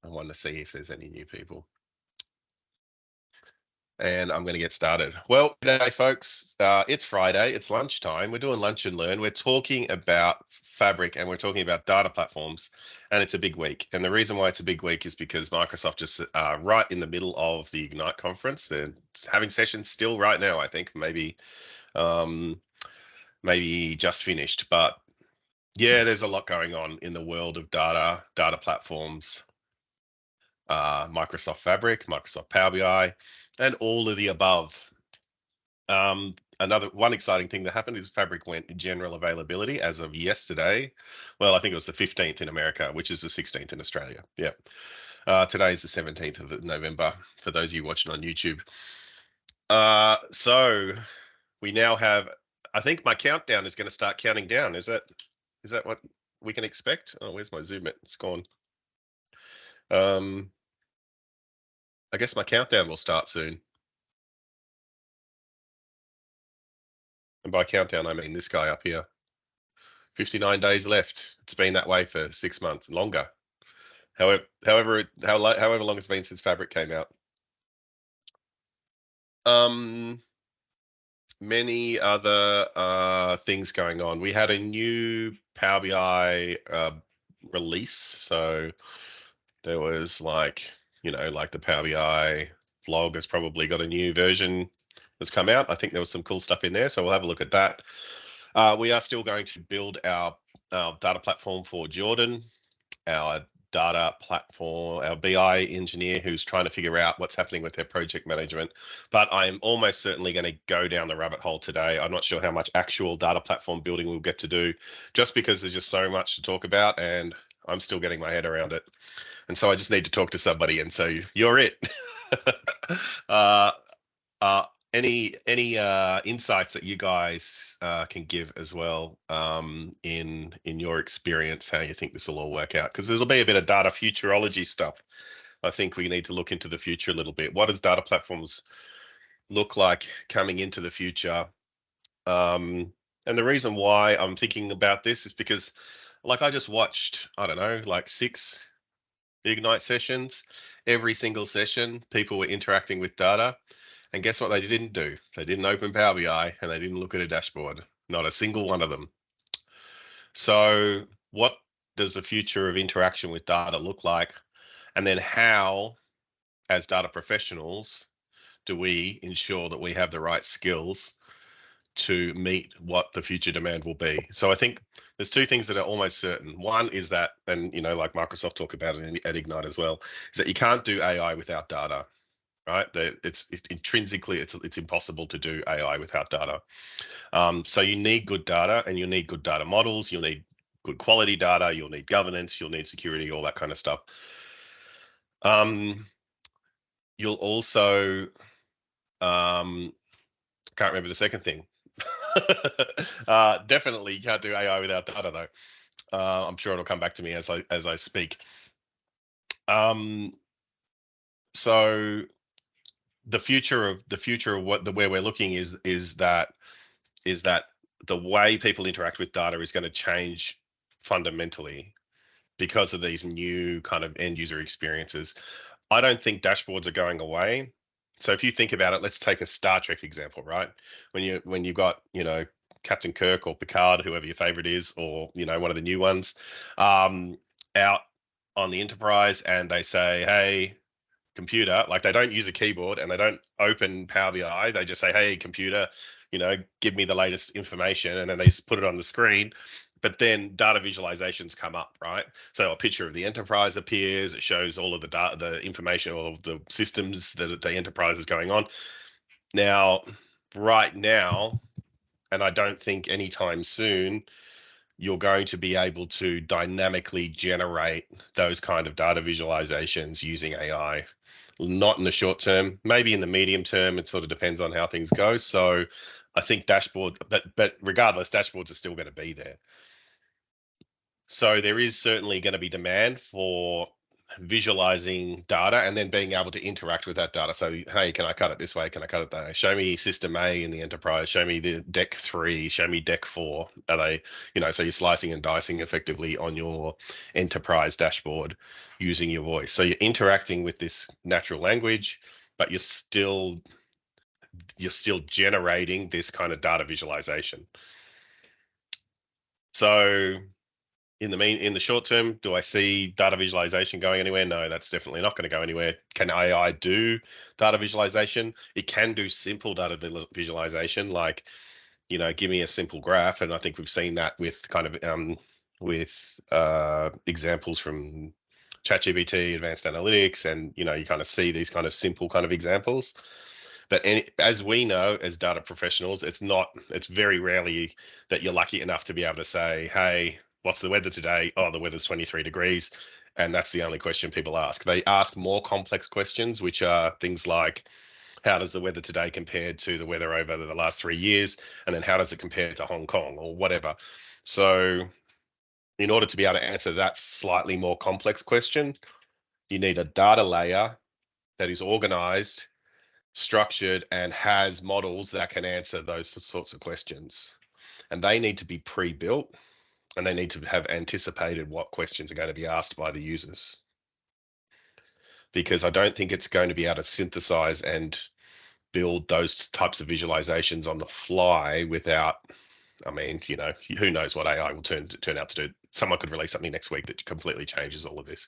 I want to see if there's any new people. And I'm going to get started. Well, today, folks, it's Friday. It's lunchtime. We're doing Lunch and Learn. We're talking about Fabric and we're talking about data platforms. And it's a big week. And the reason why it's a big week is because Microsoft just right in the middle of the Ignite conference. They're having sessions still right now, I think, maybe just finished. But yeah, there's a lot going on in the world of data platforms, Microsoft Fabric, Microsoft Power BI, and all of the above. Another one exciting thing that happened is Fabric went in general availability as of yesterday. Well, I think it was the 15th in America, which is the 16th in Australia. Yeah. Today is the 17th of November for those of you watching on YouTube. So we now have, I think my countdown is going to start counting down. Is that what we can expect? Oh, where's my Zoom? It's gone. I guess my countdown will start soon. And by countdown, I mean this guy up here. 59 days left. It's been that way for 6 months, longer. However long it's been since Fabric came out. Many other things going on. We had a new Power BI release. So there was like the Power BI blog has probably got a new version that's come out. I think there was some cool stuff in there. So we'll have a look at that. We are still going to build our data platform for Jordan, our data platform, our BI engineer who's trying to figure out what's happening with their project management. But I'm almost certainly going to go down the rabbit hole today. I'm not sure how much actual data platform building we'll get to do, just because there's just so much to talk about and I'm still getting my head around it. And so I just need to talk to somebody, and so you're it. Any insights that you guys can give as well in your experience, how you think this will all work out? Because there'll be a bit of data futurology stuff. I think we need to look into the future a little bit. What does data platforms look like coming into the future? And the reason why I'm thinking about this is because, like, I just watched, I don't know, like 6 Ignite sessions. Every single session, people were interacting with data. And guess what they didn't do? They didn't open Power BI and they didn't look at a dashboard. Not a single one of them. So what does the future of interaction with data look like? And then how, as data professionals, do we ensure that we have the right skills to meet what the future demand will be? So I think there's 2 things that are almost certain. One is that, and like Microsoft talk about it at Ignite as well, is that you can't do AI without data. Right? It's intrinsically it's impossible to do AI without data. So you need good data, and you need good data models. You'll need good quality data. You'll need governance. You'll need security. All that kind of stuff. You'll also can't remember the second thing. Definitely you can't do AI without data, though. I'm sure it'll come back to me as I speak. So the future of where we're looking is that the way people interact with data is going to change fundamentally because of these new kind of end user experiences. I don't think dashboards are going away. So if you think about it, let's take a Star Trek example, right? When you've got Captain Kirk or Picard, whoever your favorite is, or one of the new ones, out on the Enterprise, and they say, "Hey, computer," like they don't use a keyboard and they don't open Power BI. They just say, "Hey, computer, give me the latest information," and then they just put it on the screen. But then data visualizations come up, right? So a picture of the enterprise appears. It shows all of the data, the information, all of the systems that the enterprise is going on. Now, right now, and I don't think anytime soon, you're going to be able to dynamically generate those kind of data visualizations using AI. Not in the short term, maybe in the medium term. It sort of depends on how things go. So I think but regardless, dashboards are still going to be there. So there is certainly going to be demand for visualizing data and then being able to interact with that data. So, hey, can I cut it this way? Can I cut it that way? Show me system A in the enterprise. Show me the deck 3. Show me deck 4. Are they, so you're slicing and dicing effectively on your enterprise dashboard using your voice. So you're interacting with this natural language, but you're still generating this kind of data visualization. So in the short term, do I see data visualization going anywhere? No, that's definitely not going to go anywhere. Can AI do data visualization? It can do simple data visualization, like, give me a simple graph. And I think we've seen that with kind of with examples from ChatGPT, advanced analytics, and you kind of see these kind of simple kind of examples. But as we know, as data professionals, it's very rarely that you're lucky enough to be able to say, hey, what's the weather today? Oh, the weather's 23 degrees. And that's the only question people ask. They ask more complex questions, which are things like, how does the weather today compare to the weather over the last 3 years? And then how does it compare to Hong Kong or whatever? So in order to be able to answer that slightly more complex question, you need a data layer that is organized, structured, and has models that can answer those sorts of questions. And they need to be pre-built, and they need to have anticipated what questions are going to be asked by the users. Because I don't think it's going to be able to synthesize and build those types of visualizations on the fly without, who knows what AI will turn out to do. Someone could release something next week that completely changes all of this.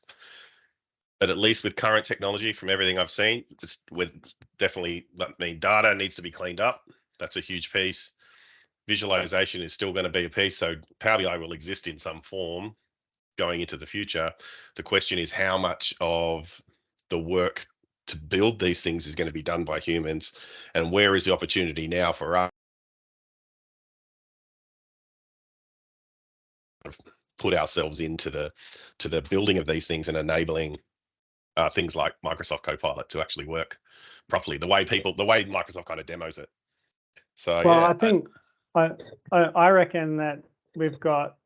But at least with current technology, from everything I've seen, data needs to be cleaned up. That's a huge piece. Visualization is still going to be a piece. So Power BI will exist in some form going into the future. The question is how much of the work to build these things is going to be done by humans, and where is the opportunity now for us to put ourselves into the building of these things and enabling things like Microsoft Copilot to actually work properly, the way Microsoft kind of demos it. So well, yeah, I think I reckon that we've got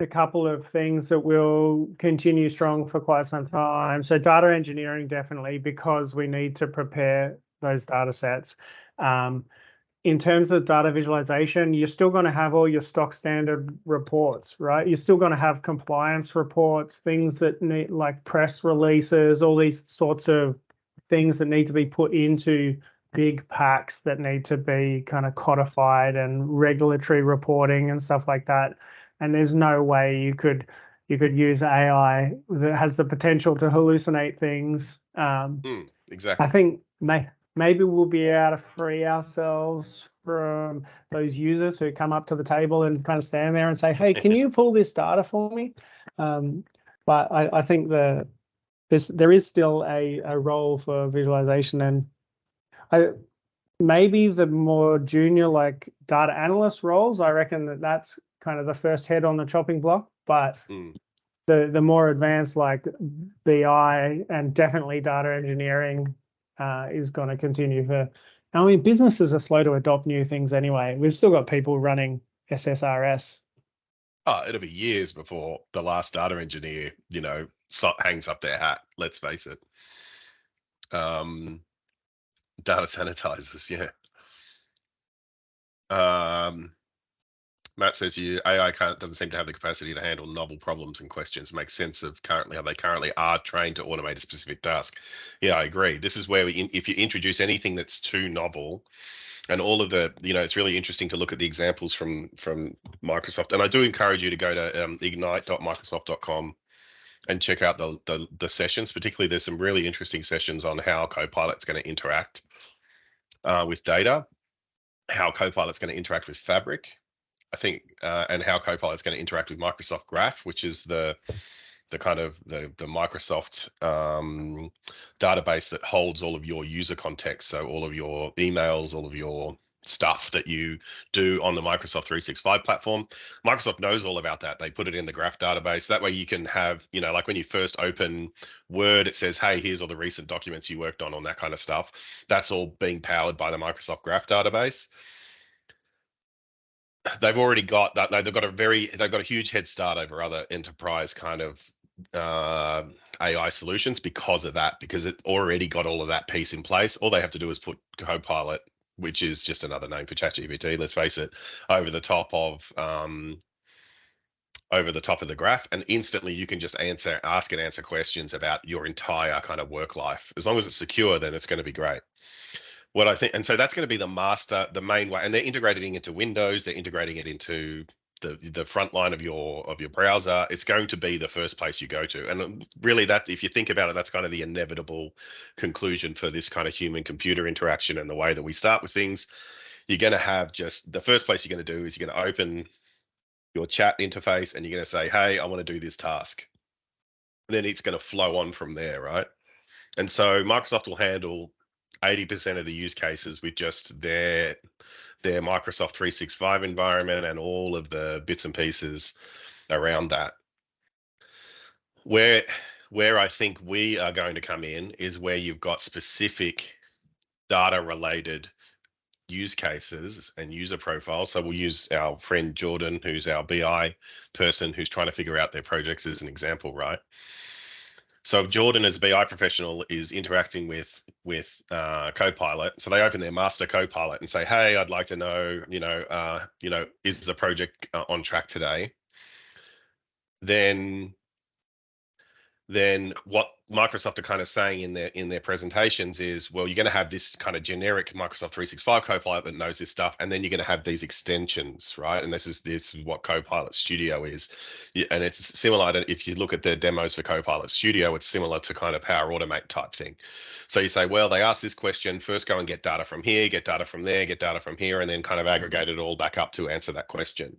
a couple of things that will continue strong for quite some time. So data engineering, definitely, because we need to prepare those data sets. In terms of data visualization, you're still going to have all your stock standard reports, right? You're still going to have compliance reports, things that need, like press releases, all these sorts of things that need to be put into big packs that need to be kind of codified, and regulatory reporting and stuff like that. And there's no way you could use AI that has the potential to hallucinate things. Exactly. I think maybe we'll be able to free ourselves from those users who come up to the table and kind of stand there and say, hey, can you pull this data for me? But I think there is still a role for visualization, and maybe the more junior, like data analyst roles, I reckon that's kind of the first head on the chopping block. But the more advanced, like BI and definitely data engineering, is going to continue for. I mean, businesses are slow to adopt new things anyway. We've still got people running SSRS. Oh, it'll be years before the last data engineer, hangs up their hat. Let's face it. Data sanitizers, yeah. Matt says AI doesn't seem to have the capacity to handle novel problems and questions. Makes sense of how they currently are trained to automate a specific task. Yeah, I agree. This is where if you introduce anything that's too novel, and all of the, it's really interesting to look at the examples from Microsoft. And I do encourage you to go to ignite.microsoft.com and check out the sessions. Particularly, there's some really interesting sessions on how Copilot's going to interact with data, how Copilot's going to interact with Fabric, I think, and how Copilot's going to interact with Microsoft Graph, which is the kind of the Microsoft database that holds all of your user context. So all of your emails, all of your stuff that you do on the Microsoft 365 platform. Microsoft knows all about that. They put it in the Graph database. That way you can have, like when you first open Word, it says, hey, here's all the recent documents you worked on that kind of stuff. That's all being powered by the Microsoft Graph database. They've already got that. They've got a huge head start over other enterprise kind of AI solutions because of that, because it already got all of that piece in place. All they have to do is put Copilot, which is just another name for ChatGPT, let's face it, over the top of the graph, and instantly you can just ask and answer questions about your entire kind of work life. As long as it's secure, then it's going to be great. What I think, and so that's going to be the main way, and they're integrating into Windows, they're integrating it into the front line of your browser. It's going to be the first place you go to, and really, that, if you think about it, that's kind of the inevitable conclusion for this kind of human computer interaction and the way that we start with things. You're going to have, just the first place you're going to do is you're going to open your chat interface and you're going to say, hey, I want to do this task. And then it's going to flow on from there, right? And so Microsoft will handle 80% of the use cases with just their Microsoft 365 environment and all of the bits and pieces around that. Where I think we are going to come in is where you've got specific data related use cases and user profiles. So we'll use our friend Jordan, who's our BI person who's trying to figure out their projects, as an example, right? So Jordan, as a BI professional, is interacting with Copilot. So they open their master Copilot and say, "Hey, I'd like to know, is the project on track today?" Then what Microsoft are kind of saying in their presentations is, well, you're going to have this kind of generic Microsoft 365 Copilot that knows this stuff, and then you're going to have these extensions, right? And this is what Copilot Studio is. And it's similar to, if you look at the demos for Copilot Studio, it's similar to kind of Power Automate type thing. So you say, well, they asked this question, first go and get data from here, get data from there, get data from here, and then kind of aggregate it all back up to answer that question.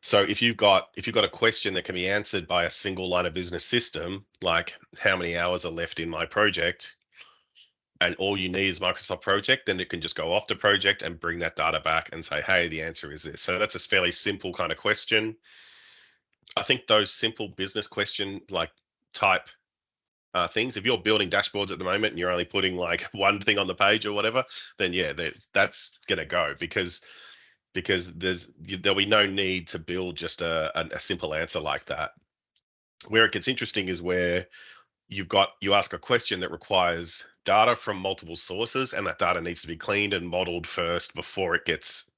So if you've got a question that can be answered by a single line of business system, like how many hours are left in my project, and all you need is Microsoft Project, then it can just go off the project and bring that data back and say, hey, the answer is this. So that's a fairly simple kind of question. I think those simple business question like type things, if you're building dashboards at the moment and you're only putting like one thing on the page or whatever, then yeah, that's going to go, because there'll be no need to build just a simple answer like that. Where it gets interesting is where you ask a question that requires data from multiple sources, and that data needs to be cleaned and modeled first before it gets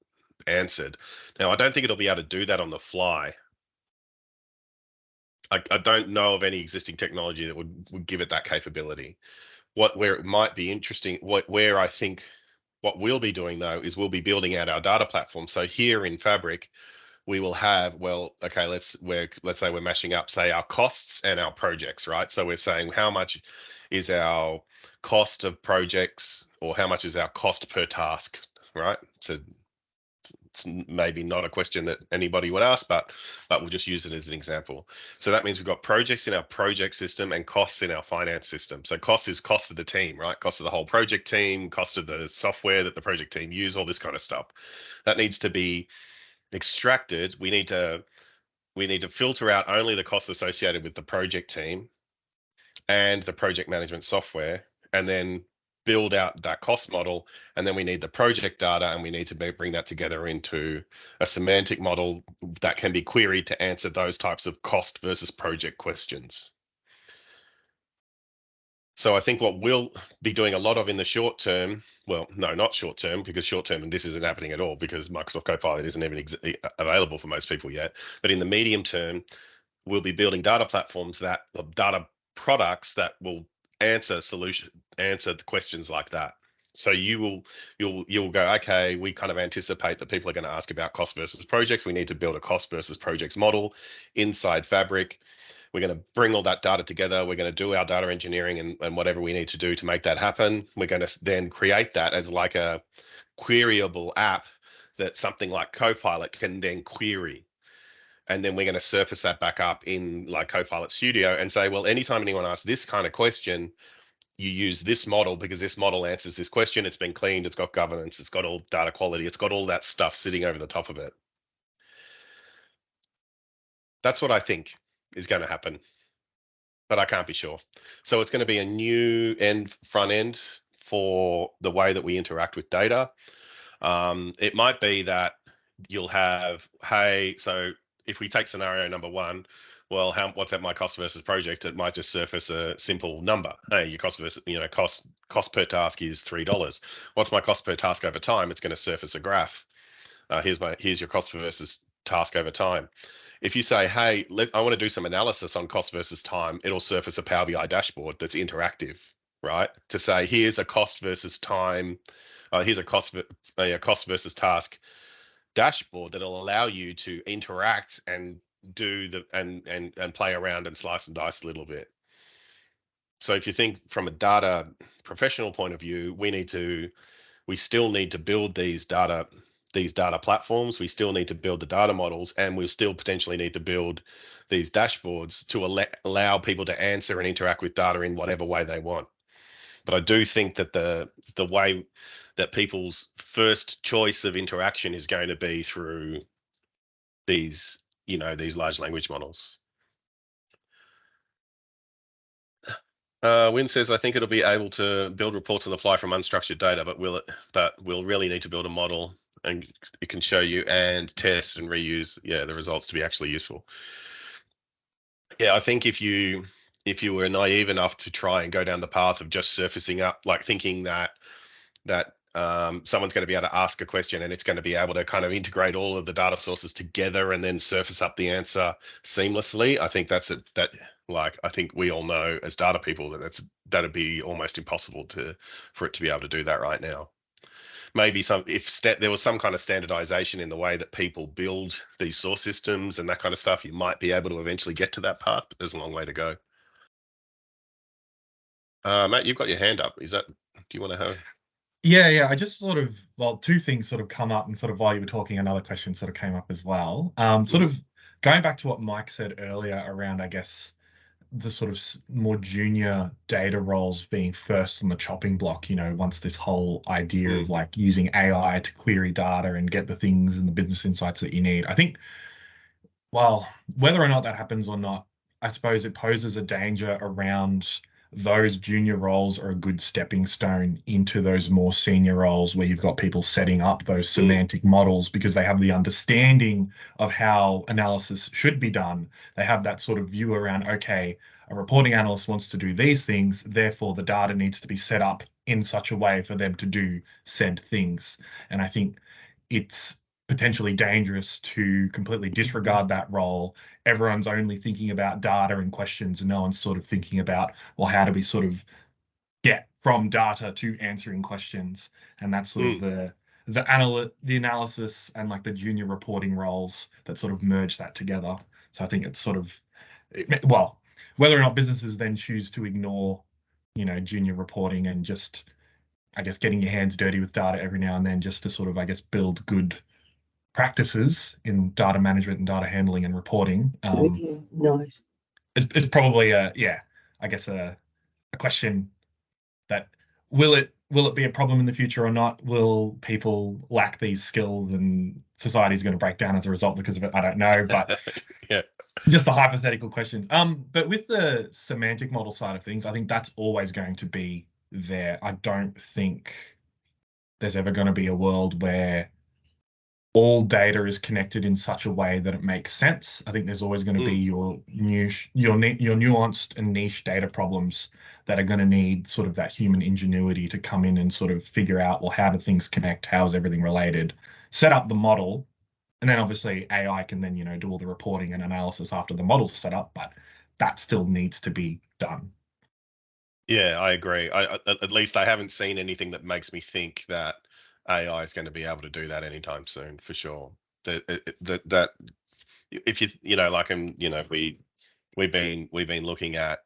answered. Now, I don't think it'll be able to do that on the fly. I don't know of any existing technology that would give it that capability. Where it might be interesting, where I think what we'll be doing though is we'll be building out our data platform. So here in Fabric, we will have, well, okay, let's say we're mashing up, say, our costs and our projects, right? So we're saying how much is our cost of projects, or how much is our cost per task, right? So it's maybe not a question that anybody would ask, but we'll just use it as an example. So that means we've got projects in our project system and costs in our finance system. So cost is cost of the team, right? Cost of the whole project team, cost of the software that the project team use, all this kind of stuff. That needs to be extracted. We need to filter out only the costs associated with the project team and the project management software, and then build out that cost model. And then we need the project data, and we need to bring that together into a semantic model that can be queried to answer those types of cost versus project questions. So I think what we'll be doing a lot of in the short term, well, no, not short term, because short term, and this isn't happening at all because Microsoft Copilot isn't even available for most people yet. But in the medium term, we'll be building data platforms, data products that will answer the questions like that. So you'll go, okay, we kind of anticipate that people are going to ask about cost versus projects. We need to build a cost versus projects model inside Fabric. We're going to bring all that data together. We're going to do our data engineering and whatever we need to do to make that happen. We're going to then create that as like a queryable app that something like Copilot can then query. And then we're going to surface that back up in like Copilot Studio and say, well, anytime anyone asks this kind of question, you use this model because this model answers this question. It's been cleaned. It's got governance. It's got all data quality. It's got all that stuff sitting over the top of it. That's what I think is going to happen, but I can't be sure. So it's going to be a new front end for the way that we interact with data. It might be that you'll have, hey, so if we take scenario number one, well, what's at my cost versus project? It might just surface a simple number. Hey, your cost versus, cost per task is $3. What's my cost per task over time? It's going to surface a graph. Here's your cost versus task over time. If you say, hey, I want to do some analysis on cost versus time, it'll surface a Power BI dashboard that's interactive, right? To say, here's a cost versus time, here's a cost versus task dashboard that'll allow you to interact and do and play around and slice and dice a little bit. So if you think from a data professional point of view, we still need to build these data platforms. We still need to build the data models, and we still potentially need to build these dashboards to allow people to answer and interact with data in whatever way they want. But I do think that the way that people's first choice of interaction is going to be through these large language models. Win says, I think it'll be able to build reports on the fly from unstructured data, but we'll really need to build a model, and it can show you and test and reuse the results to be actually useful. Yeah, I think if you were naive enough to try and go down the path of just surfacing up, like thinking that someone's going to be able to ask a question and it's going to be able to kind of integrate all of the data sources together and then surface up the answer seamlessly, I think I think we all know as data people that that'd be almost impossible for it to be able to do that right now. Maybe if there was some kind of standardization in the way that people build these source systems and that kind of stuff, you might be able to eventually get to that path, but there's a long way to go. Matt, you've got your hand up. Do you want to have? Yeah. I just two things sort of come up, and sort of while you were talking, another question sort of came up as well. Sort of going back to what Mike said earlier around, I guess, the sort of more junior data roles being first on the chopping block, once this whole idea of like using AI to query data and get the things and the business insights that you need. I think, well, whether or not that happens or not, I suppose it poses a danger around those junior roles are a good stepping stone into those more senior roles where you've got people setting up those semantic models because they have the understanding of how analysis should be done. They have that sort of view around, okay, a reporting analyst wants to do these things, therefore the data needs to be set up in such a way for them to do said things. And I think it's potentially dangerous to completely disregard that role. Everyone's only thinking about data and questions, and no one's sort of thinking about, well, how do we sort of get from data to answering questions? And that's sort of the analysis and like the junior reporting roles that sort of merge that together. So I think it's sort of, well, whether or not businesses then choose to ignore, junior reporting and just, I guess, getting your hands dirty with data every now and then just to sort of, I guess, build good practices in data management and data handling and reporting. Nice. It's probably a question that will it be a problem in the future or not? Will people lack these skills and society is going to break down as a result because of it? I don't know, but yeah, just the hypothetical questions. But with the semantic model side of things, I think that's always going to be there. I don't think there's ever going to be a world where all data is connected in such a way that it makes sense. I think there's always going to be your nuanced and niche data problems that are going to need sort of that human ingenuity to come in and sort of figure out, well, how do things connect? How is everything related? Set up the model, and then obviously AI can then, do all the reporting and analysis after the model's set up, but that still needs to be done. Yeah, I agree. At least I haven't seen anything that makes me think that AI is going to be able to do that anytime soon, for sure. That if we've been looking at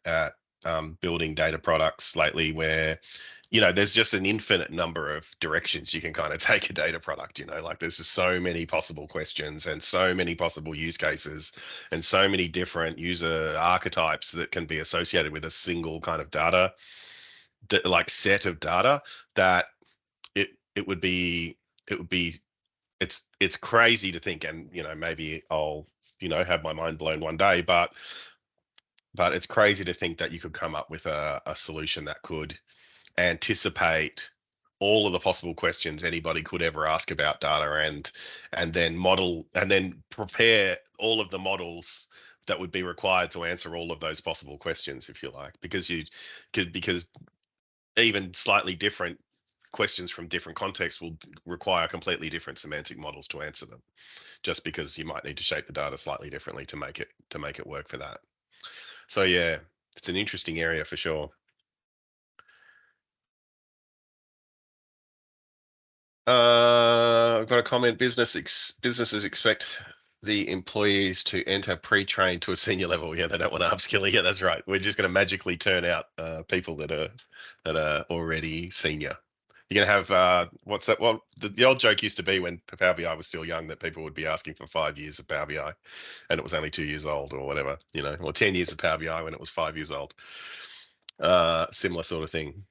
building data products lately where there's just an infinite number of directions you can kind of take a data product. Like there's just so many possible questions and so many possible use cases and so many different user archetypes that can be associated with a single kind of data like set of data that it's crazy to think, and maybe I'll have my mind blown one day, but it's crazy to think that you could come up with a solution that could anticipate all of the possible questions anybody could ever ask about data and then model and then prepare all of the models that would be required to answer all of those possible questions, if you like, because even slightly different questions from different contexts will require completely different semantic models to answer them, just because you might need to shape the data slightly differently to make it work for that. So yeah, it's an interesting area for sure. I've got a comment. Businesses expect the employees to enter pre-trained to a senior level. Yeah, they don't want to upskill. Yeah, that's right. We're just going to magically turn out people that are already senior. You're going to have what's that? Well, the old joke used to be when Power BI was still young that people would be asking for 5 years of Power BI, and it was only 2 years old or whatever, you know, or 10 years of Power BI when it was 5 years old. Similar sort of thing.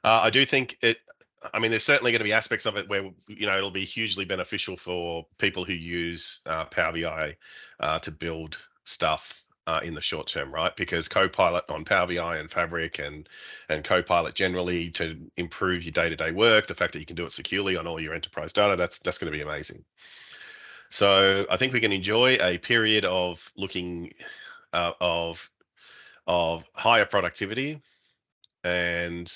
I do think it. I mean, there's certainly going to be aspects of it where, you know, it'll be hugely beneficial for people who use Power BI to build stuff in the short term, right? Because Copilot on Power BI and Fabric and Copilot generally to improve your day-to-day work, the fact that you can do it securely on all your enterprise data, that's going to be amazing. So I think we can enjoy a period of looking of higher productivity. And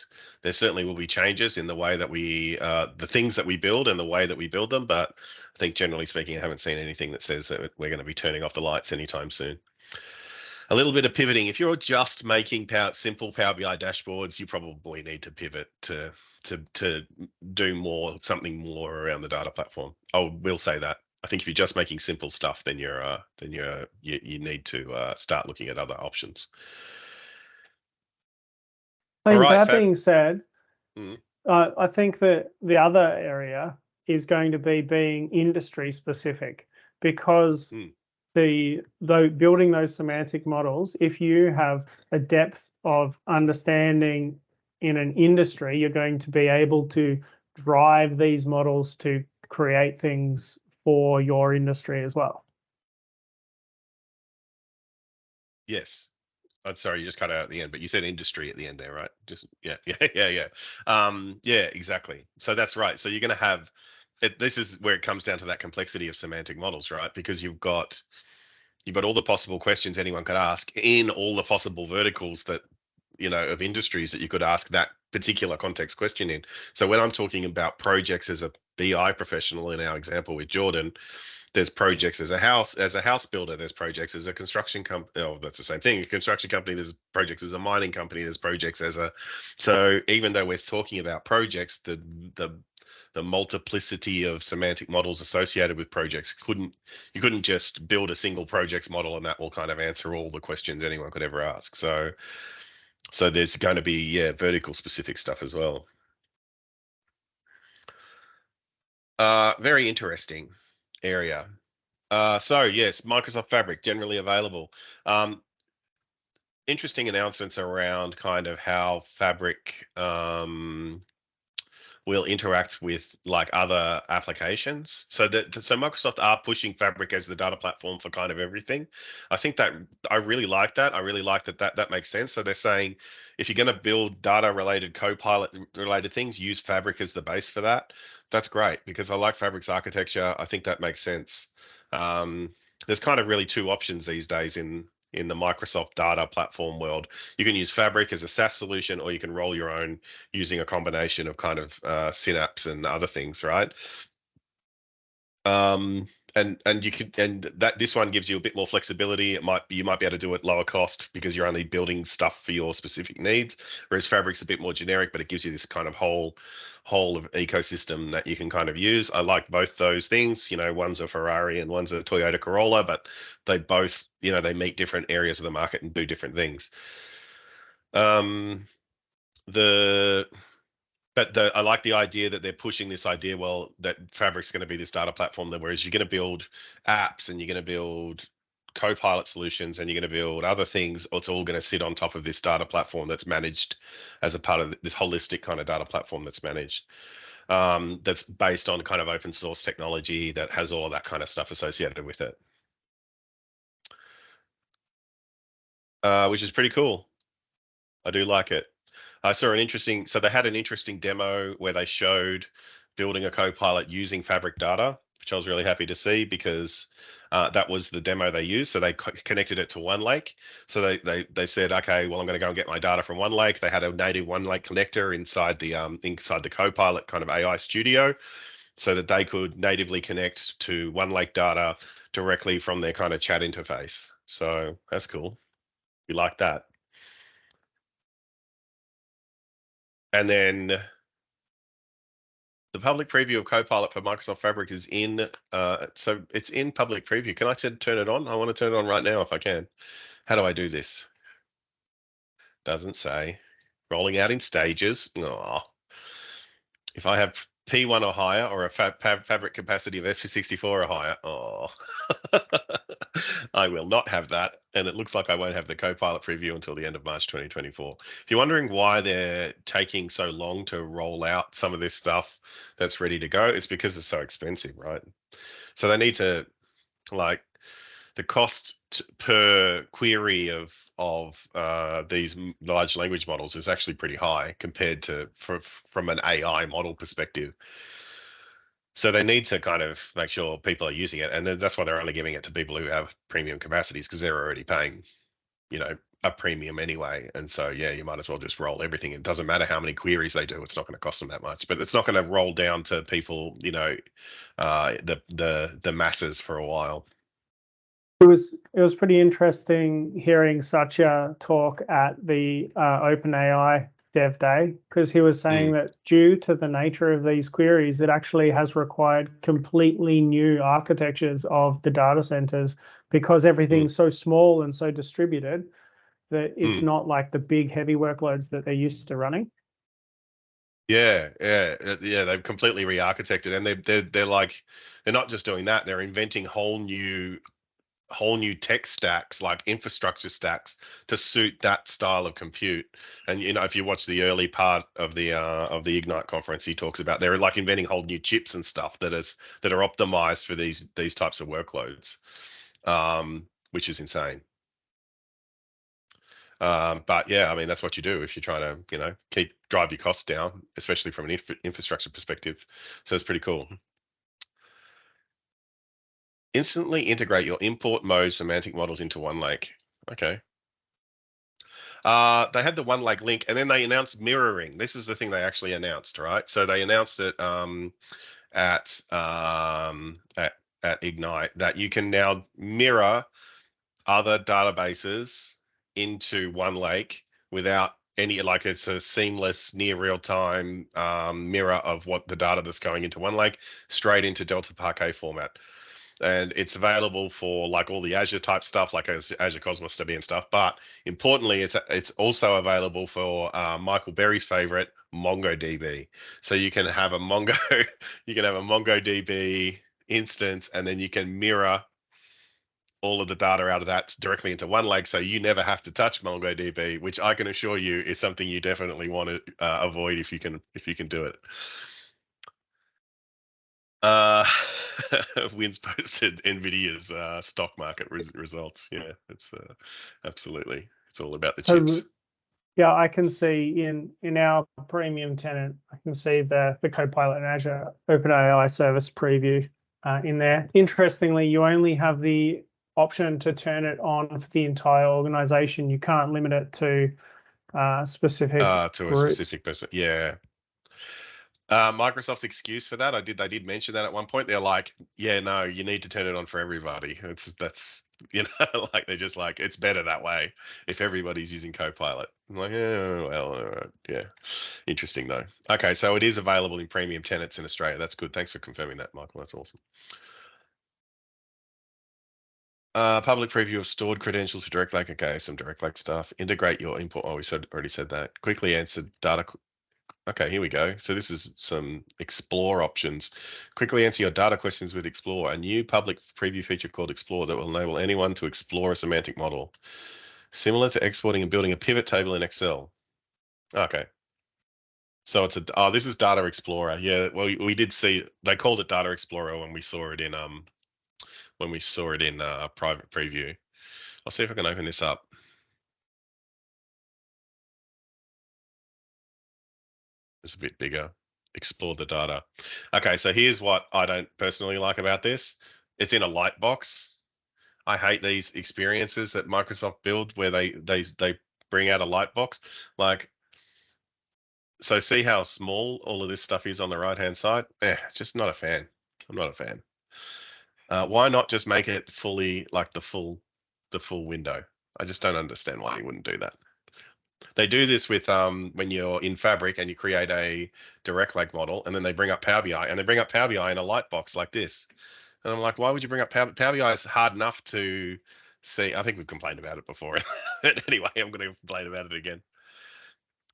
there certainly will be changes in the way that we, the things that we build and the way that we build them. But I think generally speaking, I haven't seen anything that says that we're going to be turning off the lights anytime soon. A little bit of pivoting. If you're just making simple Power BI dashboards, you probably need to pivot to do something more around the data platform. I will say that. I think if you're just making simple stuff, then you need to start looking at other options. I think that being said, Mm. I think that the other area is going to be being industry specific, because though building those semantic models, if you have a depth of understanding in an industry, you're going to be able to drive these models to create things for your industry as well. Yes. I'm sorry, you just cut out at the end, but you said industry at the end there, right? Just yeah, exactly. So that's right. So you're going to have it. This is where it comes down to that complexity of semantic models, right? Because you've got all the possible questions anyone could ask in all the possible verticals that, you know, of industries that you could ask that particular context question in. So when I'm talking about projects as a BI professional in our example with Jordan, there's projects as a house builder, there's projects as a construction company. Oh, that's the same thing. A construction company, there's projects as a mining company, there's projects as a. So even though we're talking about projects, the multiplicity of semantic models associated with projects you couldn't just build a single projects model and that will kind of answer all the questions anyone could ever ask. So there's going to be vertical specific stuff as well. Very interesting area. So yes, Microsoft Fabric generally available. Interesting announcements around kind of how Fabric will interact with like other applications. So Microsoft are pushing Fabric as the data platform for kind of everything. I think that I really like that. I really like that makes sense. So they're saying if you're going to build data related Copilot related things, use Fabric as the base for that. That's great because I like Fabric's architecture. I think that makes sense. There's kind of really two options these days in the Microsoft data platform world. You can use Fabric as a SaaS solution, or you can roll your own using a combination of kind of Synapse and other things, right? And you could, and that this one gives you a bit more flexibility. You might be able to do it lower cost because you're only building stuff for your specific needs. Whereas Fabric's a bit more generic, but it gives you this kind of whole of ecosystem that you can kind of use. I like both those things. You know, one's a Ferrari and one's a Toyota Corolla, but they both, you know, they meet different areas of the market and do different things. I like the idea that they're pushing this idea, well, that Fabric's going to be this data platform, that whereas you're going to build apps and you're going to build Copilot solutions and you're going to build other things, it's all going to sit on top of this data platform that's managed as a part of this holistic kind of data platform that's managed, that's based on kind of open source technology that has all of that kind of stuff associated with it, which is pretty cool. I do like it. I saw so they had an interesting demo where they showed building a Copilot using Fabric data, which I was really happy to see because That was the demo they used. So they connected it to OneLake. So they said, okay, well, I'm going to go and get my data from OneLake. They had a native OneLake connector inside the Copilot kind of AI studio, so that they could natively connect to OneLake data directly from their kind of chat interface. So that's cool. We like that. And then the public preview of Copilot for Microsoft Fabric is in, so it's in public preview. Can I turn it on? I want to turn it on right now if I can. How do I do this? Doesn't say. Rolling out in stages. Oh. If I have P1 or higher, or a fabric capacity of F64 or higher, oh, I will not have that. And it looks like I won't have the Copilot preview until the end of March 2024. If you're wondering why they're taking so long to roll out some of this stuff that's ready to go, it's because it's so expensive, right? So they need to, like, the cost per query of these large language models is actually pretty high compared to from an AI model perspective. So they need to kind of make sure people are using it, and that's why they're only giving it to people who have premium capacities, because they're already paying, you know, a premium anyway. And so yeah, you might as well just roll everything. It doesn't matter how many queries they do; it's not going to cost them that much. But it's not going to roll down to people, you know, the masses for a while. It was pretty interesting hearing Satya talk at the OpenAI Dev Day, because he was saying that due to the nature of these queries, it actually has required completely new architectures of the data centers, because everything's so small and so distributed that it's not like the big heavy workloads that they're used to running. Yeah. They've completely re-architected, and they're like, they're not just doing that; they're inventing whole new tech stacks, like infrastructure stacks, to suit that style of compute. And you know, if you watch the early part of the Ignite conference, he talks about they're like inventing whole new chips and stuff that are optimized for these types of workloads, which is insane. But yeah, I mean, that's what you do if you're trying to, you know, drive your costs down, especially from an infrastructure perspective. So it's pretty cool. Instantly integrate your import mode semantic models into OneLake. Okay. They had the OneLake link, and then they announced mirroring. This is the thing they actually announced, right? So they announced it at Ignite, that you can now mirror other databases into OneLake without any, like, it's a seamless near real-time mirror of what the data that's going into OneLake straight into Delta Parquet format. And it's available for like all the Azure type stuff, like Azure Cosmos DB and stuff. But importantly, it's also available for Michael Berry's favorite, MongoDB. So you can have a MongoDB instance, and then you can mirror all of the data out of that directly into OneLake, so you never have to touch MongoDB, which I can assure you is something you definitely want to avoid if you can do it. Wins posted Nvidia's stock market results. Yeah, it's absolutely, it's all about the chips. Yeah, I can see in our premium tenant, I can see the Copilot and Azure OpenAI service preview in there. Interestingly, you only have the option to turn it on for the entire organization. You can't limit it to specific to a groups. specific person. Yeah. Microsoft's excuse for that, they did mention that at one point. They're like, yeah, no, you need to turn it on for everybody. That's, you know, like, they're just like, it's better that way if everybody's using Copilot. I'm like, yeah, well, yeah, interesting though. Okay, so it is available in premium tenants in Australia. That's good. Thanks for confirming that, Michael. That's awesome. Public preview of stored credentials for Direct Lake. Okay, some Direct Lake stuff. Integrate your import. Oh, we already said that. Quickly answer data. Okay, here we go. So this is some Explore options. Quickly answer your data questions with Explore, a new public preview feature called Explore that will enable anyone to explore a semantic model, similar to exporting and building a pivot table in Excel. Okay. So it's this is Data Explorer. Yeah, well, we did see, they called it Data Explorer when we saw it in private preview. I'll see if I can open this up. It's a bit bigger. Explore the data. Okay, so here's what I don't personally like about this. It's in a light box. I hate these experiences that Microsoft build where they bring out a light box. Like, so see how small all of this stuff is on the right hand side? Just not a fan. I'm not a fan. Why not just make it fully like the full window? I just don't understand why you wouldn't do that. They do this with when you're in Fabric and you create a direct leg model, and then they bring up Power BI, and they bring up Power BI in a light box like this. And I'm like, why would you bring up Power BI? Is hard enough to see. I think we've complained about it before. Anyway, I'm going to complain about it again.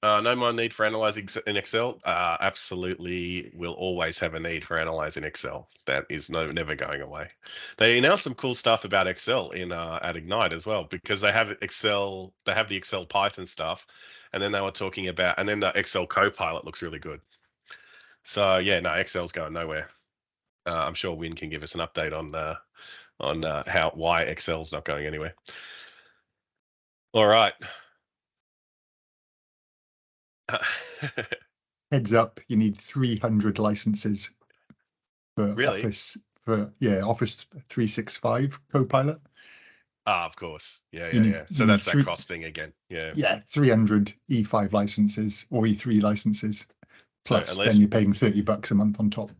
No more need for analyzing in Excel. Absolutely, we'll always have a need for analyzing Excel. That is never going away. They announced some cool stuff about Excel in at Ignite as well, because they have Excel. They have the Excel Python stuff, and then they were talking about, and then the Excel Copilot looks really good. So yeah, no, Excel's going nowhere. I'm sure Win can give us an update on why Excel's not going anywhere. All right. Heads up, you need 300 licenses for Really? Office 365 Copilot. Of course. Yeah. So you that's need that cost thing again. Yeah. Yeah, 300 E5 licenses or E3 licenses. Plus, unless- then you're paying $30 a month on top.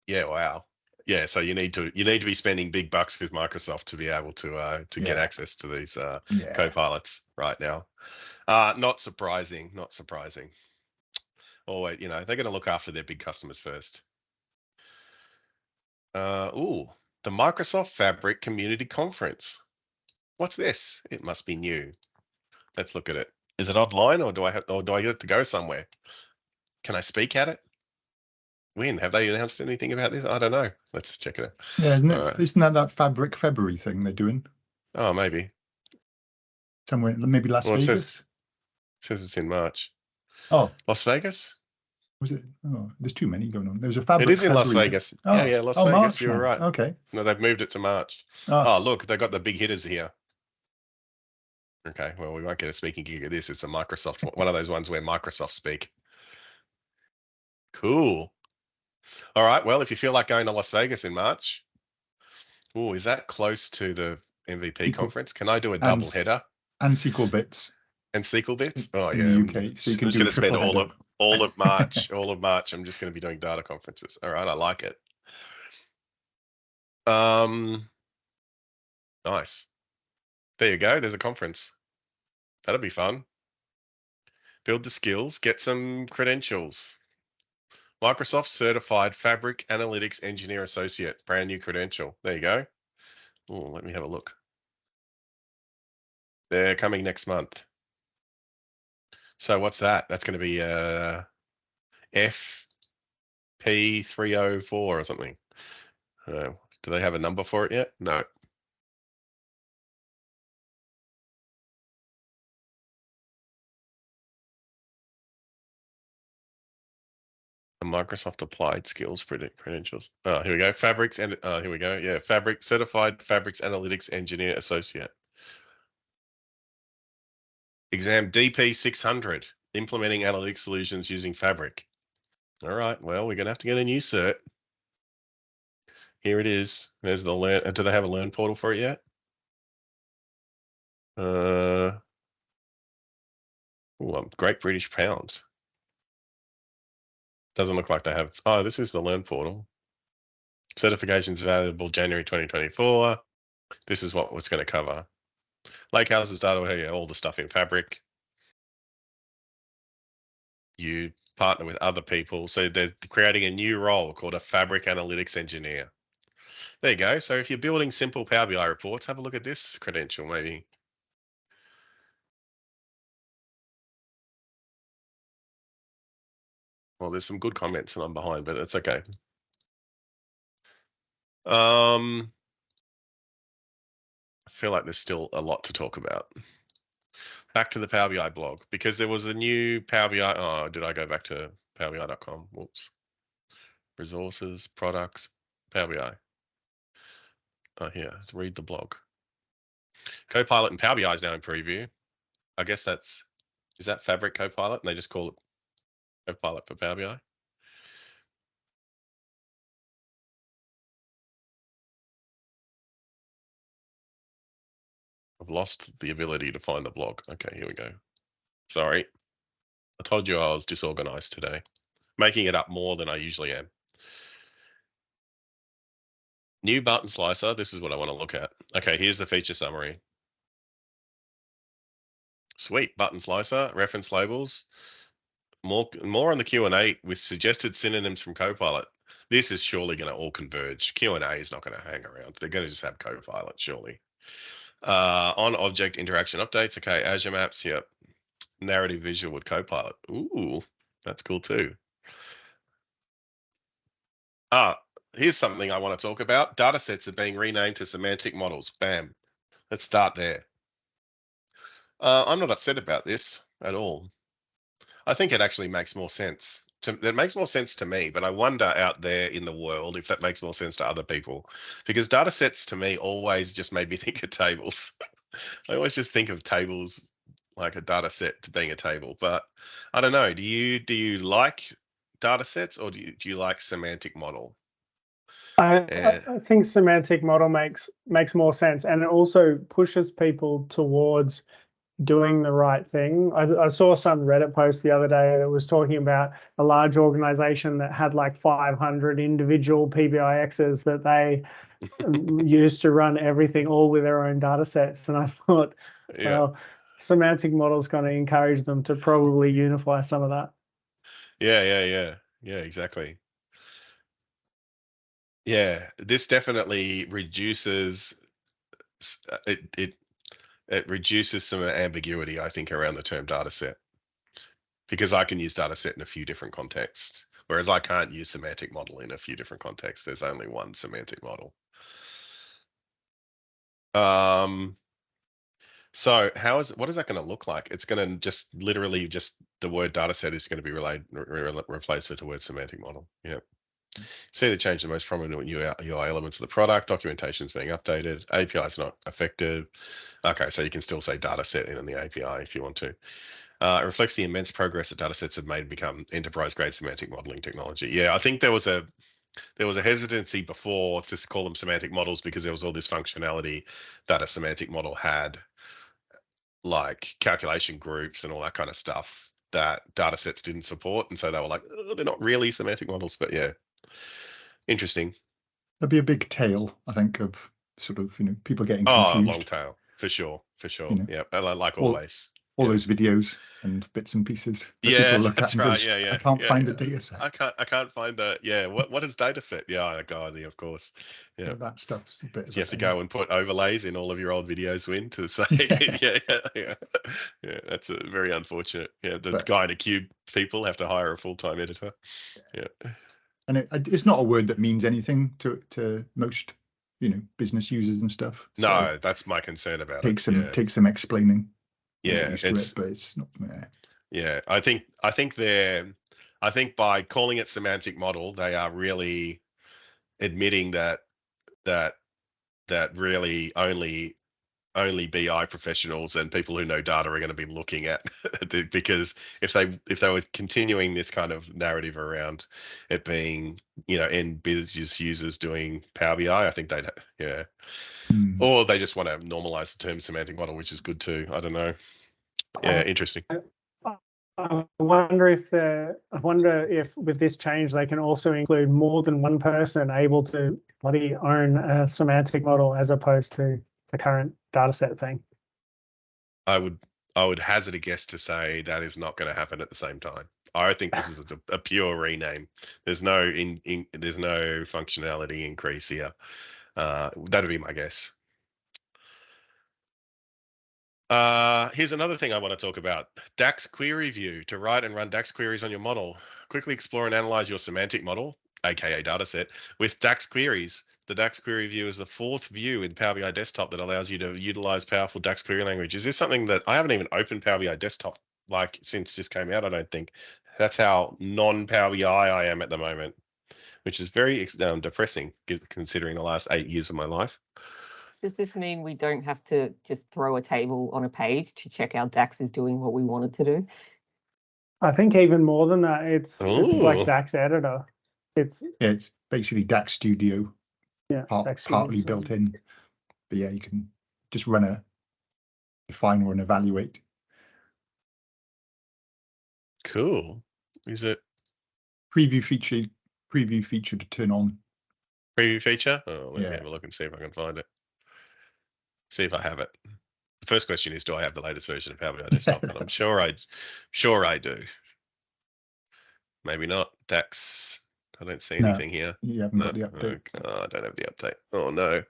Yeah. Wow. Yeah. So you need to be spending big bucks with Microsoft to be able to get access to these Copilots right now. Not surprising. Not surprising. Or they're going to look after their big customers first. The Microsoft Fabric Community Conference. What's this? It must be new. Let's look at it. Is it online, or do I get to go somewhere? Can I speak at it? When have they announced anything about this? I don't know. Let's check it out. Yeah, isn't that Fabric February thing they're doing? Oh, maybe. Somewhere, maybe Las Vegas? It says it's in March. Oh. Las Vegas? Was it? Oh, there's too many going on. There's a Fabric It is in February. Las Vegas. Oh. Yeah, Las Vegas. March You're now. right. Okay. No, they've moved it to March. Oh, Look, they got the big hitters here. Okay, well, we won't get a speaking gig at this. It's a Microsoft, one of those ones where Microsoft speak. Cool. All right, well, if you feel like going to Las Vegas in March, is that close to the MVP conference? Can I do a double header? And SQL Bits. And SQL Bits? Oh, in yeah. the UK, so you can I'm just do going to spend triple all header. of March, all of March. I'm just going to be doing data conferences. All right, I like it. Nice. There you go. There's a conference. That'll be fun. Build the skills, get some credentials. Microsoft Certified Fabric Analytics Engineer Associate, brand new credential. There you go. Let me have a look. They're coming next month. So what's that? That's going to be FP304 or something. Do they have a number for it yet? No. Microsoft Applied Skills credentials. Oh, here we go. Fabrics and here we go. Yeah, Certified Fabrics Analytics Engineer Associate. Exam DP 600. Implementing analytics solutions using Fabric. All right. Well, we're gonna have to get a new cert. Here it is. There's the learn. Do they have a learn portal for it yet? Great British Pounds. Doesn't look like they have. Oh, this is the Learn portal. Certifications available January 2024. This is what it's going to cover. Lakehouse's data, all the stuff in Fabric. You partner with other people. So they're creating a new role called a Fabric Analytics Engineer. There you go. So if you're building simple Power BI reports, have a look at this credential maybe. Well, there's some good comments and I'm behind, but it's okay. I feel like there's still a lot to talk about. Back to the Power BI blog, because there was a new Power BI. Oh, did I go back to powerbi.com? Whoops. Resources, products, Power BI. Oh, here, read the blog. Copilot and Power BI is now in preview. I guess is that Fabric Copilot? And they just call it Copilot for Power BI. I've lost the ability to find the blog. Okay, here we go. Sorry. I told you I was disorganized today. Making it up more than I usually am. New button slicer. This is what I want to look at. Okay, here's the feature summary. Sweet, button slicer, reference labels. More on the Q&A with suggested synonyms from Copilot. This is surely going to all converge. Q&A is not going to hang around. They're going to just have Copilot, surely. On object interaction updates. Okay, Azure Maps. Yep. Narrative visual with Copilot. Ooh, that's cool too. Here's something I want to talk about. Data sets are being renamed to semantic models. Bam. Let's start there. I'm not upset about this at all. I think it actually makes more sense. It makes more sense to me, but I wonder out there in the world if that makes more sense to other people. Because data sets to me always just made me think of tables. I always just think of tables like a data set to being a table. But I don't know. Do you like data sets or do you like semantic model? I think semantic model makes more sense, and it also pushes people towards doing the right thing. I saw some Reddit post the other day that was talking about a large organization that had like 500 individual PBIXs that they used to run everything all with their own data sets. And I thought, well, semantic model is going to encourage them to probably unify some of that. Yeah, exactly. Yeah, this definitely reduces it reduces some ambiguity, I think, around the term data set, because I can use data set in a few different contexts, whereas I can't use semantic model in a few different contexts. There's only one semantic model. So what is that going to look like? It's going to just literally the word data set is going to be replaced with the word semantic model. Yeah. See the change the most prominent UI elements of the product. Documentation is being updated. API is not effective. Okay, so you can still say data set in the API if you want to. It reflects the immense progress that data sets have made to become enterprise-grade semantic modeling technology. Yeah, I think there was a hesitancy before to call them semantic models because there was all this functionality that a semantic model had, like calculation groups and all that kind of stuff that data sets didn't support. And so they were like, oh, they're not really semantic models, but yeah. Interesting. There'd be a big tail, I think, of sort of, people getting confused. Oh, long tail, for sure. Yeah, like all, always. All those videos and bits and pieces that yeah, people look that's at and right. goes, I can't find a data set. I can't find a what is data set? Yeah, God, of course. Yeah, that stuff's a bit. You have to go and put overlays in all of your old videos in to say yeah. That's very unfortunate. Yeah, the guy in a cube people have to hire a full-time editor. Yeah. And it's not a word that means anything to most, business users and stuff. So no, that's my concern about it. Takes some explaining. Yeah, but it's not. Yeah, I think by calling it semantic model, they are really admitting that really only BI professionals and people who know data are going to be looking at because if they were continuing this kind of narrative around it being end business users doing Power BI, I think they'd or they just want to normalize the term semantic model, which is good too. I don't know. Yeah, interesting. I wonder if with this change they can also include more than one person able to own a semantic model as opposed to the current data set thing. I would hazard a guess to say that is not going to happen at the same time. I think this is a pure rename. There's no there's no functionality increase here. That'd be my guess. Here's another thing I want to talk about. DAX query view to write and run DAX queries on your model. Quickly explore and analyze your semantic model, aka dataset, with DAX queries. The DAX query view is the fourth view in Power BI Desktop that allows you to utilize powerful DAX query language. Is this something that I haven't even opened Power BI Desktop since this came out? I don't think. That's how non-Power BI I am at the moment, which is very depressing considering the last 8 years of my life. Does this mean we don't have to just throw a table on a page to check our DAX is doing what we want it to do? I think even more than that, it's like DAX editor. It's basically DAX Studio. Yeah, partly built in. But yeah, you can just run define or an evaluate. Cool. Is it Preview feature to turn on. preview feature? Oh, let me Yeah. have a look and see if I can find it. See if I have it. The first question is, do I have the latest version of Power BI Desktop? And I'm sure I do. Maybe not. DAX. I don't see No. anything here. You haven't got the update. Okay. Oh, I don't have the update. Oh no.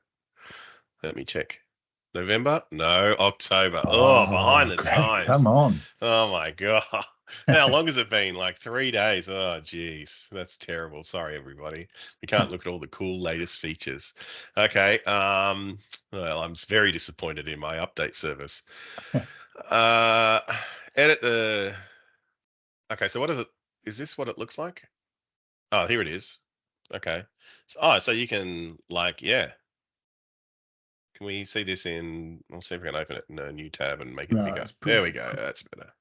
Let me check. November? No, October. Oh, behind the Greg, times. Come on. Oh my god. How long has it been? Like 3 days. Oh geez. That's terrible. Sorry everybody. We can't look at all the cool latest features. Okay. Well, I'm very disappointed in my update service. Edit the Okay, so what is it? Is this what it looks like? Oh, here it is. Okay. So you can like, yeah. Can we see this in, I'll see if we can open it in a new tab and make it No, bigger. it's pretty- There we go. That's better.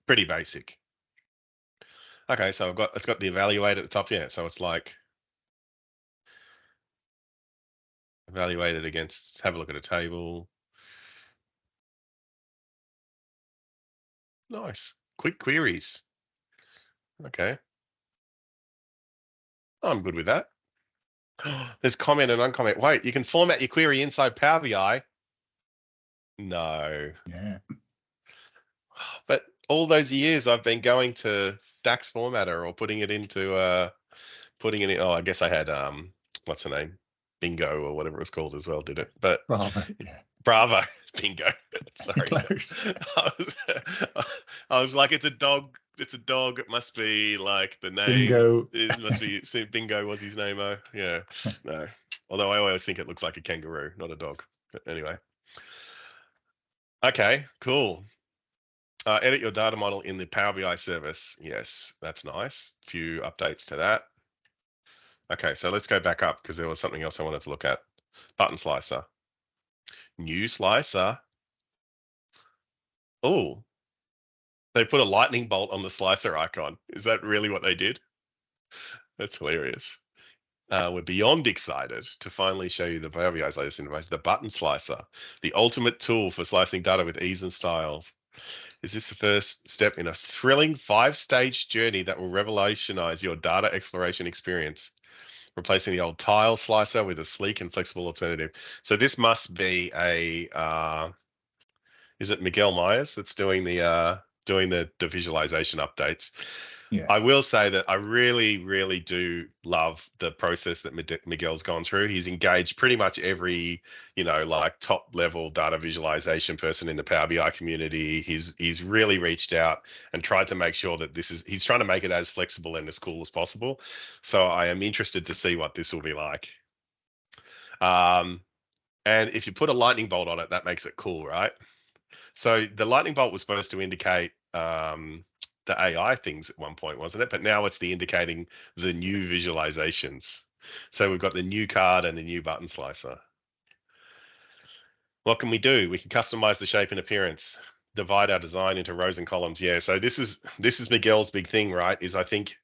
Pretty basic. Okay, so it's got the evaluate at the top. Yeah, so it's like evaluated against, have a look at a table. Nice. Quick queries. Okay. I'm good with that. There's comment and uncomment. Wait, you can format your query inside Power BI. No. Yeah. But all those years I've been going to DAX formatter or putting it into putting it in. Oh, I guess I had what's the name? Bingo or whatever it was called as well, did it? But Bravo. Yeah. Bravo. Bingo. Sorry. Close. I was like, it's a dog. It's a dog. It must be like the name. Bingo. It must be Bingo was his name. Oh, yeah. No. Although I always think it looks like a kangaroo, not a dog. But anyway. Okay, cool. Edit your data model in the Power BI service. Yes, that's nice. Few updates to that. Okay, so let's go back up because there was something else I wanted to look at. Button slicer. New slicer. Oh, they put a lightning bolt on the slicer icon. Is that really what they did? That's hilarious. We're beyond excited to finally show you the Power BI's latest innovation, the button slicer, the ultimate tool for slicing data with ease and styles. Is this the first step in a thrilling 5-stage journey that will revolutionize your data exploration experience, replacing the old tile slicer with a sleek and flexible alternative? So this must be a, is it Miguel Myers that's doing the visualization updates? Yeah. I will say that I really, really do love the process that Miguel's gone through. He's engaged pretty much every, like top level data visualization person in the Power BI community. He's really reached out and tried to make sure that he's trying to make it as flexible and as cool as possible. So I am interested to see what this will be like. And if you put a lightning bolt on it, that makes it cool, right? So the lightning bolt was supposed to indicate the AI things at one point, wasn't it? But now it's indicating the new visualizations. So we've got the new card and the new button slicer. What can we do? We can customize the shape and appearance, divide our design into rows and columns. Yeah, so this is Miguel's big thing, right? Is I think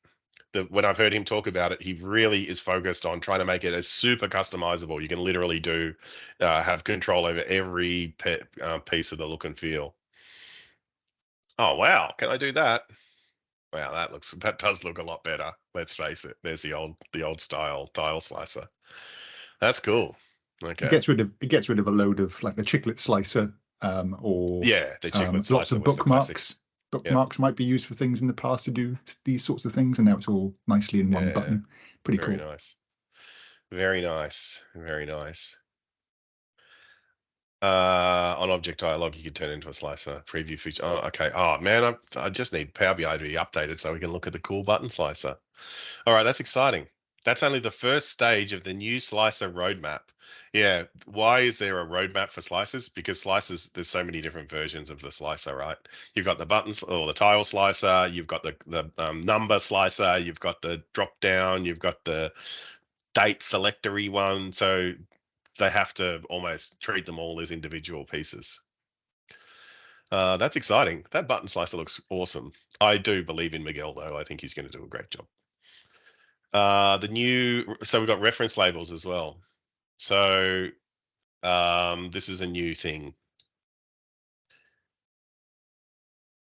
that when I've heard him talk about it, he really is focused on trying to make it as super customizable. You can literally have control over every piece of the look and feel. Oh, wow. Can I do that? Wow, that does look a lot better. Let's face it. There's the old style tile slicer. That's cool. Okay. It gets rid of a load of like the chiclet slicer, or yeah, the chiclet slicer. Lots of bookmarks. Bookmarks might be used for things in the past to do these sorts of things, and now it's all nicely in one button. Pretty cool. Very nice. Very nice. Very nice. On object dialog, you could turn into a slicer preview feature. Oh, okay. Oh man, I just need Power BI to be updated so we can look at the cool button slicer. All right, that's exciting. That's only the first stage of the new slicer roadmap. Yeah, why is there a roadmap for slicers? Because slicers, there's so many different versions of the slicer, right? You've got the buttons or the tile slicer, you've got the number slicer, you've got the drop down, you've got the date selectory one. So they have to almost treat them all as individual pieces. That's exciting. That button slicer looks awesome. I do believe in Miguel, though. I think he's going to do a great job. So we've got reference labels as well. So this is a new thing.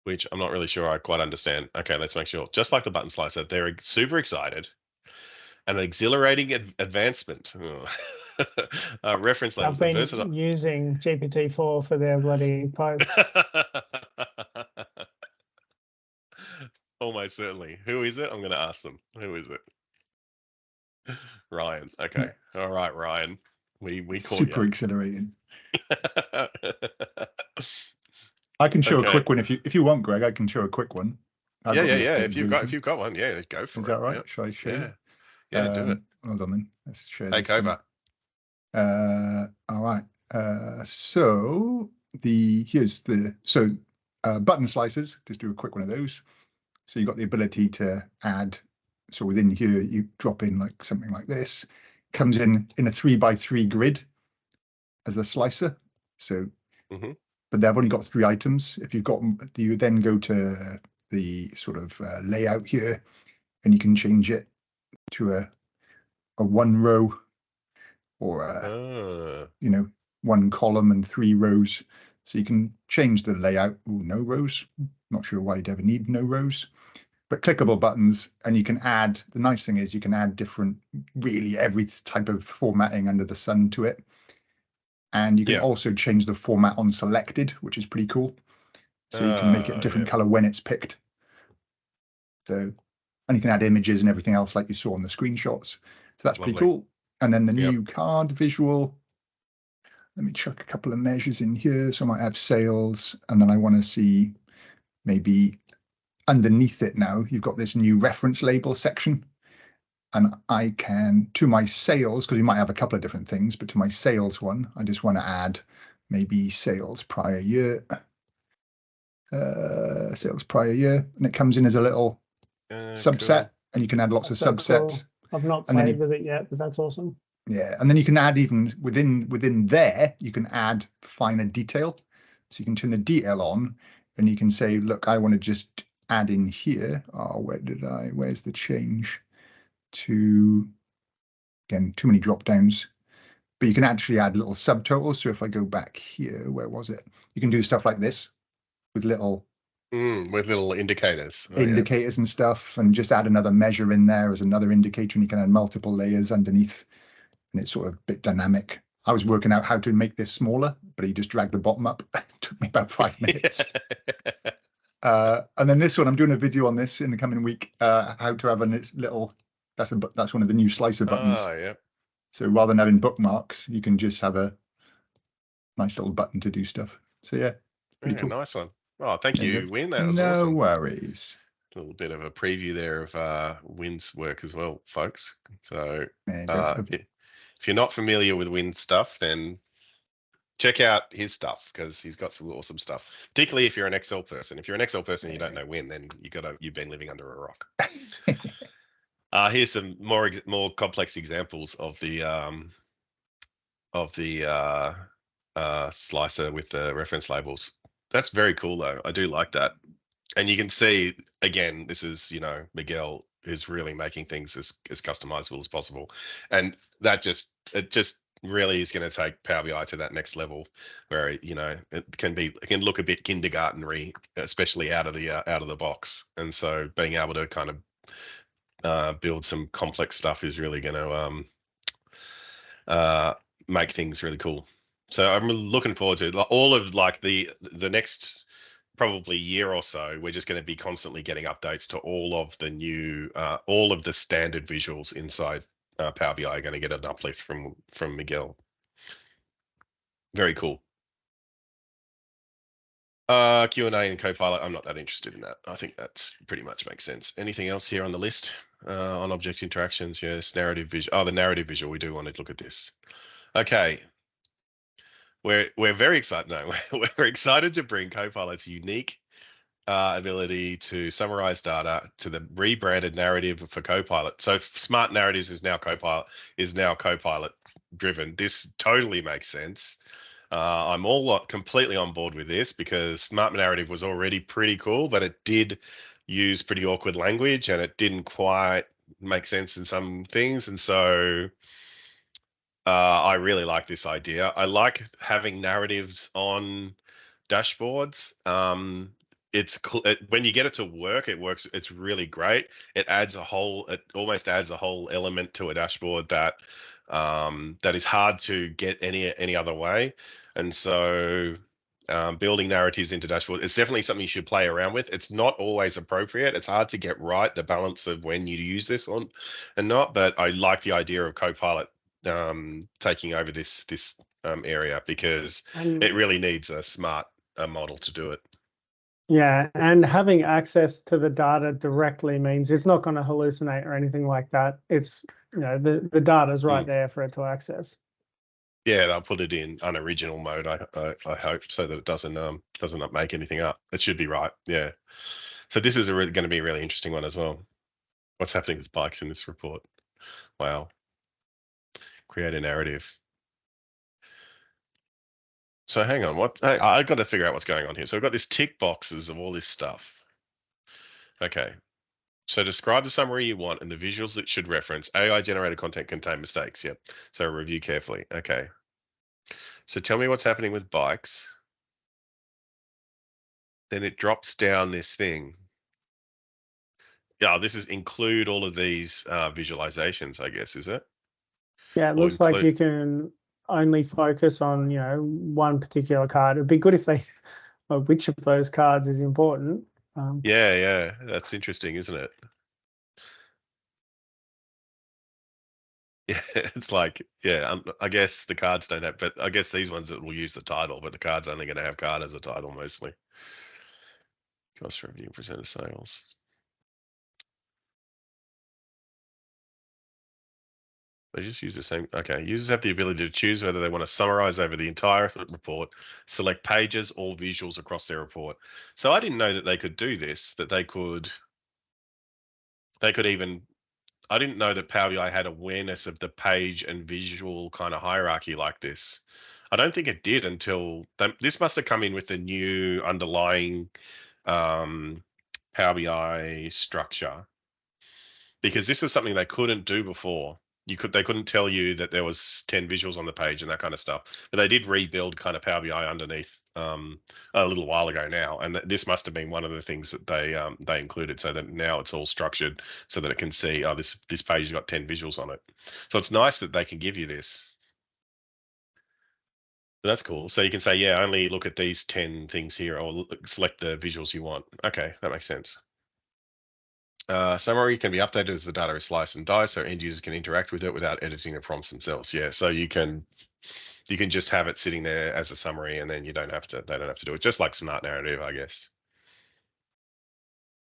which I'm not really sure I quite understand. Okay, let's make sure. Just like the button slicer, they're super excited. An exhilarating advancement. Reference labels. I've been using GPT-4 for their bloody posts. Almost certainly. Who is it? I'm going to ask them. Who is it? Ryan. Okay. All right, Ryan. We call Super you. exhilarating. I can show a quick one if you want, Greg. I can show a quick one. Yeah. If you've got one, yeah, go for it. Is that right? Yep. Shall I show you? Yeah, do it. Hold on then. Let's share Take this over. All right. So here's the button slicers. Just do a quick one of those. So you've got the ability to add. So within here, you drop in like something like this. Comes in a 3x3 grid as the slicer. So, but they've only got 3 items. If you've got, you then go to the sort of layout here, and you can change it to a 1 row or you know, 1 column and 3 rows. So you can change the layout. Ooh, no rows. Not sure why you'd ever need no rows, but clickable buttons, and you can add. The nice thing is you can add different, really every type of formatting under the sun to it. And you can also change the format on selected, which is pretty cool. So you can make it a different color when it's picked. So, and you can add images and everything else like you saw on the screenshots. So that's pretty cool. And then the new card visual. Let me chuck a couple of measures in here. So I might have sales, and then I want to see maybe underneath it now, you've got this new reference label section. And I can, to my sales, because you might have a couple of different things, but to my sales one, I just want to add maybe sales prior year. Sales prior year, and it comes in as a little subset, cool. And you can add lots of subsets. Cool. I've not played with it yet, but that's awesome. Yeah, and then you can add even within there, you can add finer detail. So you can turn the detail on, and you can say, look, I want to just add in here. Oh, where's the change? To, again, too many drop downs, but you can actually add little subtotals. So if I go back here, where was it? You can do stuff like this with little indicators. Indicators and stuff, and just add another measure in there as another indicator, and you can add multiple layers underneath, and it's sort of a bit dynamic. I was working out how to make this smaller, but you just drag the bottom up. It took me about 5 minutes. And then this one, I'm doing a video on this in the coming week, how to have a little, that's one of the new slicer buttons. So rather than having bookmarks, you can just have a nice little button to do stuff. So yeah, pretty cool. Nice one. Oh, thank you, Win. That was awesome. No worries. A little bit of a preview there of Win's work as well, folks. So if you're not familiar with Win's stuff, then check out his stuff, because he's got some awesome stuff. Particularly if you're an Excel person. If you're an Excel person and you don't know Win, then you've been living under a rock. Here's some more complex examples of the slicer with the reference labels. That's very cool though. I do like that. And you can see, again, this is, Miguel is really making things as customizable as possible. And it just really is going to take Power BI to that next level, where it can look a bit kindergarten-y, especially out of the box. And so being able to kind of build some complex stuff is really going to make things really cool. So I'm looking forward to it. All of the next probably year or so, we're just going to be constantly getting updates to all of the new, all of the standard visuals inside Power BI are going to get an uplift from Miguel. Very cool. Q&A and Copilot, I'm not that interested in that. I think that's pretty much makes sense. Anything else here on the list? On object interactions, yes, narrative visual. Oh, the narrative visual, we do want to look at this. Okay. We're very excited. No, we're excited to bring Copilot's unique ability to summarize data to the rebranded narrative for Copilot. So Smart Narratives is now Copilot driven. This totally makes sense. I'm completely on board with this, because Smart Narrative was already pretty cool, but it did use pretty awkward language and it didn't quite make sense in some things. And so I really like this idea. I like having narratives on dashboards. it's cool. When you get it to work, it works. It's really great. It almost adds a whole element to a dashboard that that is hard to get any other way. And so building narratives into dashboard is definitely something you should play around with. It's not always appropriate. It's hard to get right, the balance of when you use this on and not, but I like the idea of Copilot taking over this area, because And it really needs a smart model to do it. yeah, and having access to the data directly means it's not going to hallucinate or anything like that. It's, you know, the data's right there for it to access. Yeah, they'll put it in unoriginal mode. I hope, so that it doesn't make anything up. It should be right. Yeah. So this is going to be a really interesting one as well. What's happening with bikes in this report? Wow. Create a narrative. So hang on, I got to figure out what's going on here. So we've got this tick boxes of all this stuff. Okay. So describe the summary you want and the visuals that should reference. AI generated content contain mistakes. Yep. So review carefully. Okay. So tell me what's happening with bikes. Then it drops down this thing. Yeah, this is include all of these visualizations, I guess, is it? Yeah, it looks like you can only focus on, you know, one particular card. It'd be good if they, well, which of those cards is important. Yeah, that's interesting, isn't it? Yeah, it's like, yeah, I guess the cards don't have, but I guess these ones that will use the title, but the card's only going to have card as a title mostly. Cost revenue, percent of sales. They just use the same. Okay, users have the ability to choose whether they want to summarize over the entire report, select pages or visuals across their report. So I didn't know that they could do this, that they could even, I didn't know that Power BI had awareness of the page and visual kind of hierarchy like this. I don't think it did until this must have come in with the new underlying Power BI structure, because this was something they couldn't do before. They couldn't tell you that there was 10 visuals on the page and that kind of stuff, but they did rebuild kind of Power BI underneath a little while ago now, and this must have been one of the things that they included, so that now it's all structured so that it can see, oh, this page has got 10 visuals on it. So it's nice that they can give you this. That's cool. So you can say, yeah, only look at these 10 things here, or select the visuals you want. Okay, that makes sense. Summary can be updated as the data is sliced and diced, so end users can interact with it without editing the prompts themselves. Yeah, so you can just have it sitting there as a summary, and then they don't have to do it, just like Smart Narrative, I guess.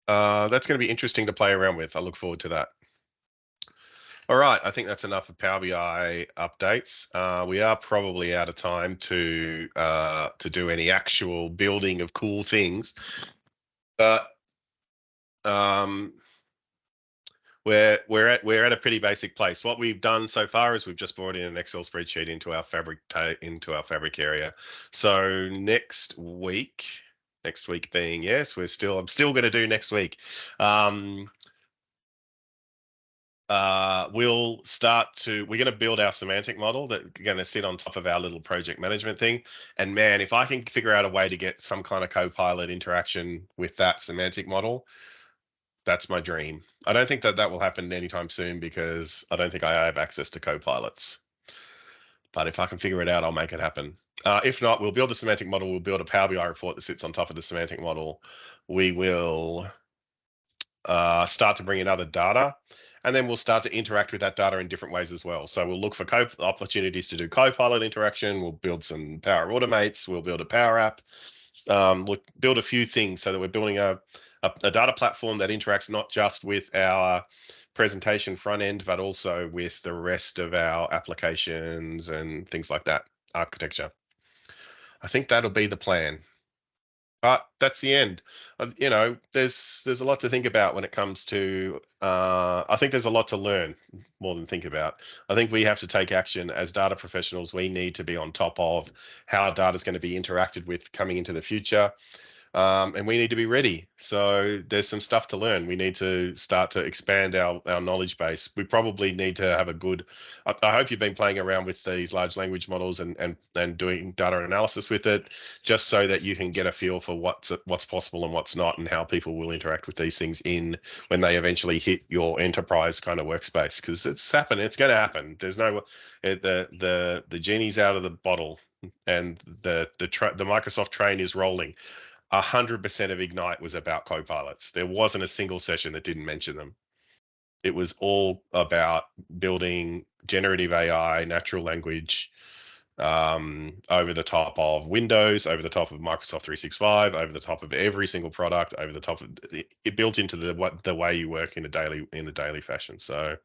That's going to be interesting to play around with. I look forward to that. All right, I think that's enough of Power BI updates. We are probably out of time to do any actual building of cool things, but we're at a pretty basic place. What we've done so far is we've just brought in an Excel spreadsheet into our fabric area. So next week being, yes, I'm still going to do next week. We're going to build our semantic model that's going to sit on top of our little project management thing. And man, if I can figure out a way to get some kind of Copilot interaction with that semantic model, that's my dream. I don't think that will happen anytime soon, because I don't think I have access to Copilots. But if I can figure it out, I'll make it happen. If not, we'll build a semantic model. We'll build a Power BI report that sits on top of the semantic model. We will start to bring in other data, and then we'll start to interact with that data in different ways as well. So we'll look for opportunities to do Copilot interaction. We'll build some Power Automates. We'll build a Power App. We'll build a few things so that we're building a data platform that interacts not just with our presentation front end, but also with the rest of our applications and things like that, architecture. I think that'll be the plan. But that's the end. You know, there's a lot to think about when it comes to, I think there's a lot to learn more than think about. I think we have to take action as data professionals. We need to be on top of how our data is going to be interacted with coming into the future. and we need to be ready. So there's some stuff to learn. We need to start to expand our knowledge base. We probably need to have a good, I hope you've been playing around with these large language models and doing data analysis with it, just so that you can get a feel for what's possible and what's not, and how people will interact with these things when they eventually hit your enterprise kind of workspace, because it's happening. It's going to happen. There's no, the genie's out of the bottle, and the Microsoft train is rolling. 100% of Ignite was about copilots. There wasn't a single session that didn't mention them. It was all about building generative AI, natural language, over the top of Windows, over the top of Microsoft 365, over the top of every single product, over the top of it, built into the way you work in a daily fashion. So,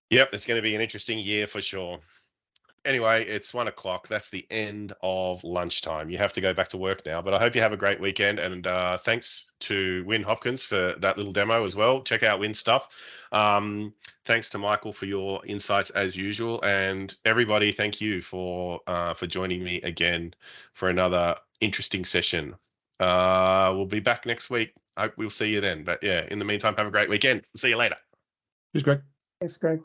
yep, it's going to be an interesting year for sure. Anyway, it's 1 o'clock. That's the end of lunchtime. You have to go back to work now, but I hope you have a great weekend. And thanks to Wyn Hopkins for that little demo as well. Check out Wyn's stuff. Thanks to Michael for your insights as usual. And everybody, thank you for joining me again for another interesting session. We'll be back next week. I hope we'll see you then. But yeah, in the meantime, have a great weekend. See you later. Cheers, Greg. Thanks, Greg.